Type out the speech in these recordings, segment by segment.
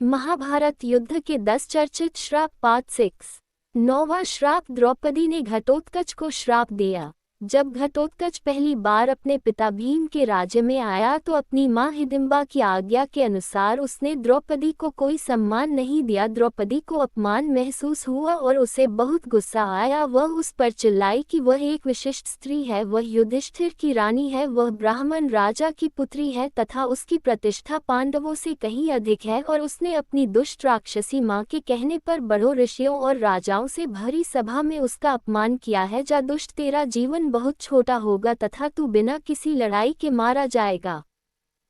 महाभारत युद्ध के 10 चर्चित श्राप पार्ट 6। 9वां श्राप। द्रौपदी ने घटोत्कच को श्राप दिया। जब घटोत्कच पहली बार अपने पिता भीम के राज्य में आया तो अपनी मां हिडिंबा की आज्ञा के अनुसार उसने द्रौपदी को कोई सम्मान नहीं दिया। द्रौपदी को अपमान महसूस हुआ और उसे बहुत गुस्सा आया। वह उस पर चिल्लाई कि वह एक विशिष्ट स्त्री है, वह युधिष्ठिर की रानी है, वह ब्राह्मण राजा की पुत्री है तथा उसकी प्रतिष्ठा पांडवों से कहीं अधिक है, और उसने अपनी दुष्ट राक्षसी मां के कहने पर बड़ों ऋषियों और राजाओं से भरी सभा में उसका अपमान किया है। जा दुष्ट, तेरा जीवन बहुत छोटा होगा तथा तू बिना किसी लड़ाई के मारा जाएगा।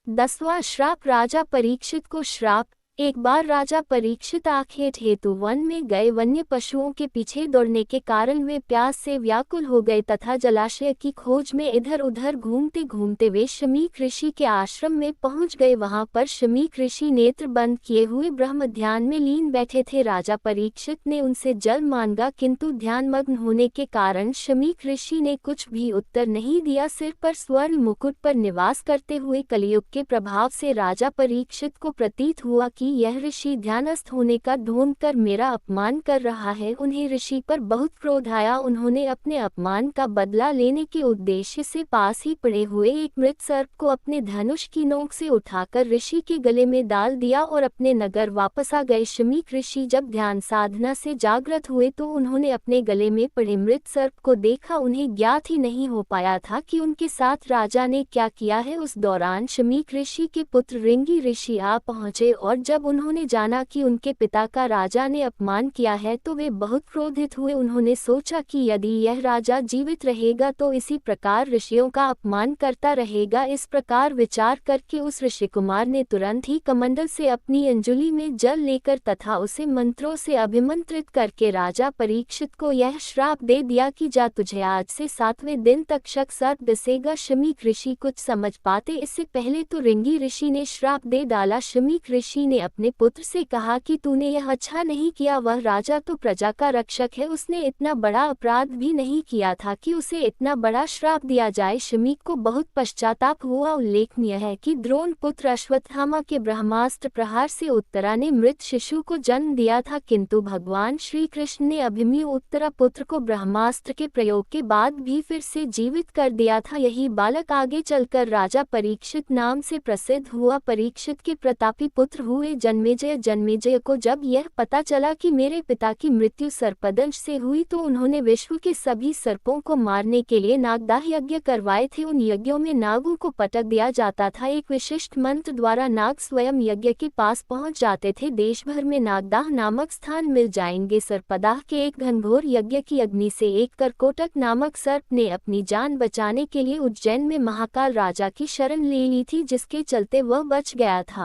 10वां श्राप। राजा परीक्षित को श्राप। एक बार राजा परीक्षित आखेट हेतु वन में गए। वन्य पशुओं के पीछे दौड़ने के कारण वे प्यास से व्याकुल हो गए तथा जलाशय की खोज में इधर उधर घूमते घूमते वे शमीक ऋषि के आश्रम में पहुंच गए। वहां पर शमीक ऋषि नेत्र बंद किए हुए ब्रह्म ध्यान में लीन बैठे थे। राजा परीक्षित ने उनसे जल मांगा, किंतु ध्यानमग्न होने के कारण शमीक ऋषि ने कुछ भी उत्तर नहीं दिया। सिर पर स्वर्ण मुकुट पर निवास करते हुए कलियुग के प्रभाव से राजा परीक्षित को प्रतीत हुआ कि यह ऋषि ध्यानस्थ होने का ढोंग कर मेरा अपमान कर रहा है। उन्हें ऋषि पर बहुत क्रोध आया। उन्होंने अपने अपमान का बदला लेने के उद्देश्य से पास ही पड़े हुए एक मृत सर्प को अपने धनुष की नोक से उठाकर ऋषि के गले में डाल दिया और अपने नगर वापस आ गए। शमीक ऋषि जब ध्यान साधना से जागृत हुए तो उन्होंने अपने गले में पड़े मृत सर्प को देखा। उन्हें ज्ञात ही नहीं हो पाया था कि उनके साथ राजा ने क्या किया है। उस दौरान शमीक ऋषि के पुत्र रिंगी ऋषि आ पहुंचे और जब उन्होंने जाना कि उनके पिता का राजा ने अपमान किया है तो वे बहुत क्रोधित हुए। उन्होंने सोचा कि यदि यह राजा जीवित रहेगा तो इसी प्रकार ऋषियों का अपमान करता रहेगा। इस प्रकार विचार करके उस ऋषि कुमार ने तुरंत ही कमंडल से अपनी अंजुली में जल लेकर तथा उसे मंत्रों से अभिमंत्रित करके राजा परीक्षित को यह श्राप दे दिया कि जा, तुझे आज से 7वें दिन तक शक सर्प डसेगा। शमीक ऋषि कुछ समझ पाते इससे पहले तो रिंगी ऋषि ने श्राप दे डाला। शमीक ऋषि ने अपने पुत्र से कहा कि तूने यह अच्छा नहीं किया। वह राजा तो प्रजा का रक्षक है, उसने इतना बड़ा अपराध भी नहीं किया था कि उसे इतना बड़ा श्राप दिया जाए। शमीक को बहुत पश्चाताप हुआ। उल्लेखनीय है कि द्रोण पुत्र अश्वत्थामा के ब्रह्मास्त्र प्रहार से उत्तरा ने मृत शिशु को जन्म दिया था, किंतु भगवान श्री कृष्ण ने अभिमन्यु उत्तरा पुत्र को ब्रह्मास्त्र के प्रयोग के बाद भी फिर से जीवित कर दिया था। यही बालक आगे चलकर राजा परीक्षित नाम से प्रसिद्ध हुआ। परीक्षित के प्रतापी पुत्र हुए जन्मेजय। जन्मेजय को जब यह पता चला कि मेरे पिता की मृत्यु सर्पदंश से हुई तो उन्होंने विश्व के सभी सर्पों को मारने के लिए नागदाह यज्ञ करवाए थे। उन यज्ञों में नागों को पटक दिया जाता था। एक विशिष्ट मंत्र द्वारा नाग स्वयं यज्ञ के पास पहुंच जाते थे। देश भर में नागदाह नामक स्थान मिल जाएंगे। सर्पदाह के एक घनघोर यज्ञ की अग्नि से एक करकोटक नामक सर्प ने अपनी जान बचाने के लिए उज्जैन में महाकाल राजा की शरण ले ली थी, जिसके चलते वह बच गया था।